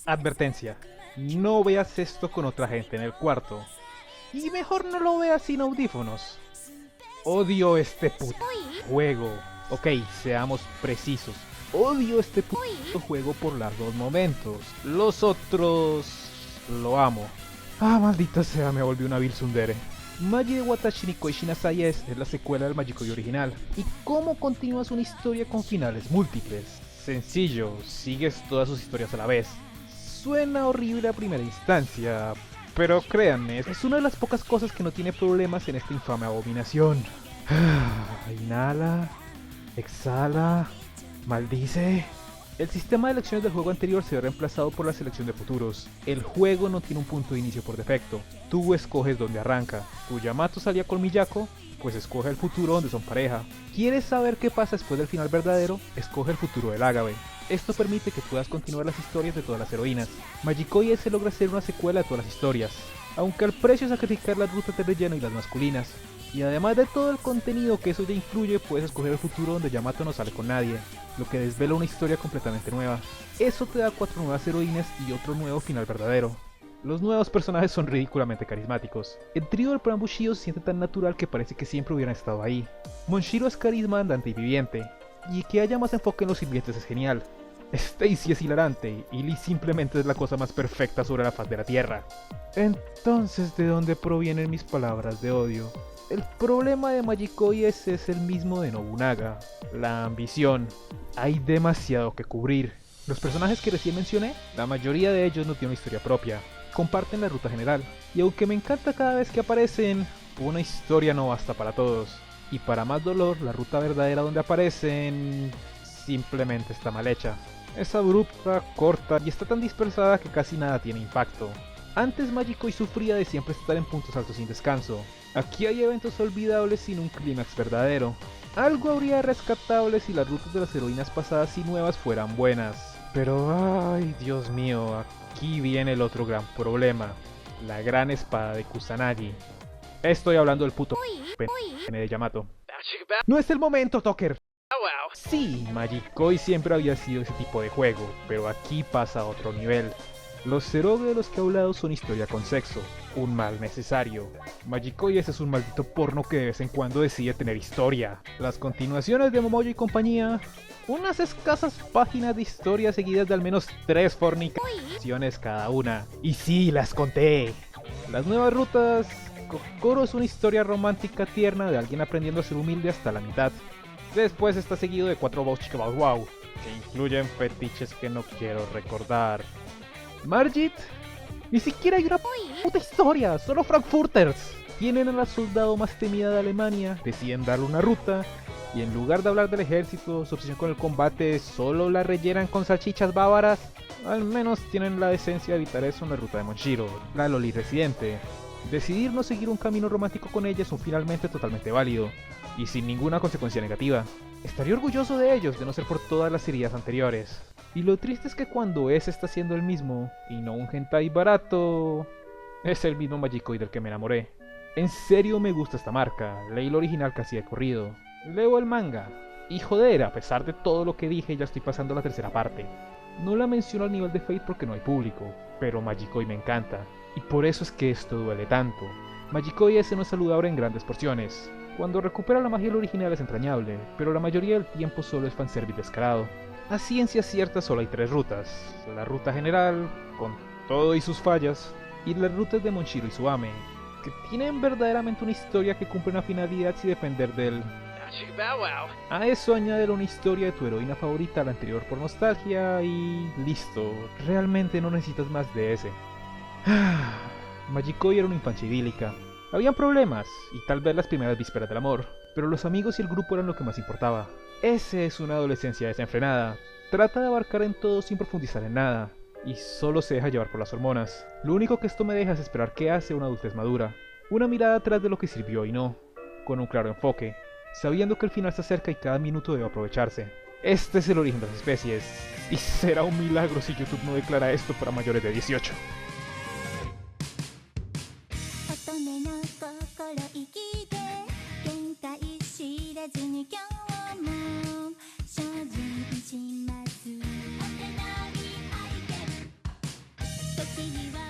Advertencia, no veas esto con otra gente en el cuarto. Y mejor no lo veas sin audífonos. Odio este puto juego. Ok, seamos precisos. Odio este puto juego por los dos momentos. Los otros... lo amo. Ah, maldita sea, me volví una vil tsundere. Magi de Watashi ni Koichi Nasai es la secuela del Magikoi original. ¿Y cómo continúas una historia con finales múltiples? Sencillo, sigues todas sus historias a la vez. Suena horrible a primera instancia, pero créanme, es una de las pocas cosas que no tiene problemas en esta infame abominación. Inhala, exhala, maldice. El sistema de elecciones del juego anterior se ve reemplazado por la selección de futuros. El juego no tiene un punto de inicio por defecto. Tú escoges dónde arranca. Tu Yamato salía con Miyako, pues escoge el futuro donde son pareja. ¿Quieres saber qué pasa después del final verdadero? Escoge el futuro del Agave. Esto permite que puedas continuar las historias de todas las heroínas. Magikoi S logra ser una secuela de todas las historias, aunque al precio de sacrificar las rutas de relleno y las masculinas. Y además de todo el contenido que eso ya incluye, puedes escoger el futuro donde Yamato no sale con nadie, lo que desvela una historia completamente nueva. Eso te da 4 nuevas heroínas y otro nuevo final verdadero. Los nuevos personajes son ridículamente carismáticos. El trío del plan Bushido se siente tan natural que parece que siempre hubieran estado ahí. Monshiro es carisma andante y viviente, y que haya más enfoque en los sirvientes es genial. Stacy es hilarante, y Lee simplemente es la cosa más perfecta sobre la faz de la tierra. Entonces, ¿de dónde provienen mis palabras de odio? El problema de Magikoi es el mismo de Nobunaga, la ambición. Hay demasiado que cubrir. Los personajes que recién mencioné, la mayoría de ellos no tienen una historia propia, comparten la ruta general, y aunque me encanta cada vez que aparecen, una historia no basta para todos. Y para más dolor, la ruta verdadera donde aparecen simplemente está mal hecha. Es abrupta, corta y está tan dispersada que casi nada tiene impacto. Antes Magikoi sufría de siempre estar en puntos altos sin descanso. Aquí hay eventos olvidables sin un clímax verdadero. Algo habría rescatable si las rutas de las heroínas pasadas y nuevas fueran buenas. Pero ay, Dios mío, aquí viene el otro gran problema. La gran espada de Kusanagi. Estoy hablando del puto pene de Yamato. No es el momento, Toker. Sí, Magikoi siempre había sido ese tipo de juego, pero aquí pasa a otro nivel. Los eroge de los que he hablado son historia con sexo, un mal necesario. Magikoi ese es un maldito porno que de vez en cuando decide tener historia. Las continuaciones de Momoyo y compañía, unas escasas páginas de historia seguidas de al menos 3 fornicaciones cada una. Y sí, las conté. Las nuevas rutas, Kokoro es una historia romántica tierna de alguien aprendiendo a ser humilde hasta la mitad. Después está seguido de 4 wow, que incluyen fetiches que no quiero recordar. Margit, ni siquiera hay una puta historia, solo Frankfurters. Tienen a la soldado más temida de Alemania, deciden darle una ruta, y en lugar de hablar del ejército, su obsesión con el combate, solo la rellenan con salchichas bávaras. Al menos tienen la decencia de evitar eso en la ruta de Monshiro, la Loli residente. Decidir no seguir un camino romántico con ella es un finalmente totalmente válido, y sin ninguna consecuencia negativa. Estaría orgulloso de ellos de no ser por todas las heridas anteriores. Y lo triste es que cuando ese está siendo el mismo, y no un hentai barato, es el mismo Magikoi del que me enamoré. En serio me gusta esta marca, leí el original casi de corrido, leo el manga, y joder, a pesar de todo lo que dije ya estoy pasando a la tercera parte. No la menciono al nivel de Fate porque no hay público, pero Magikoi me encanta, y por eso es que esto duele tanto. Magikoi ese no es saludable en grandes porciones. Cuando recupera la magia del original es entrañable, pero la mayoría del tiempo solo es fanservice descarado. A ciencia cierta solo hay 3 rutas, la ruta general, con todo y sus fallas, y las rutas de Monshiro y Suame, que tienen verdaderamente una historia que cumple una finalidad sin depender del... A eso añade una historia de tu heroína favorita a la anterior por nostalgia y... listo, realmente no necesitas más de ese. Magikoi era una infancia idílica. Habían problemas, y tal vez las primeras vísperas del amor, pero los amigos y el grupo eran lo que más importaba. Ese es una adolescencia desenfrenada. Trata de abarcar en todo sin profundizar en nada, y solo se deja llevar por las hormonas. Lo único que esto me deja es esperar que hace una adultez madura. Una mirada atrás de lo que sirvió y no, con un claro enfoque, sabiendo que el final se acerca y cada minuto debe aprovecharse. Este es el origen de las especies, y será un milagro si YouTube no declara esto para mayores de 18. 乙女の心意気で限界知れずに今日も精進します時には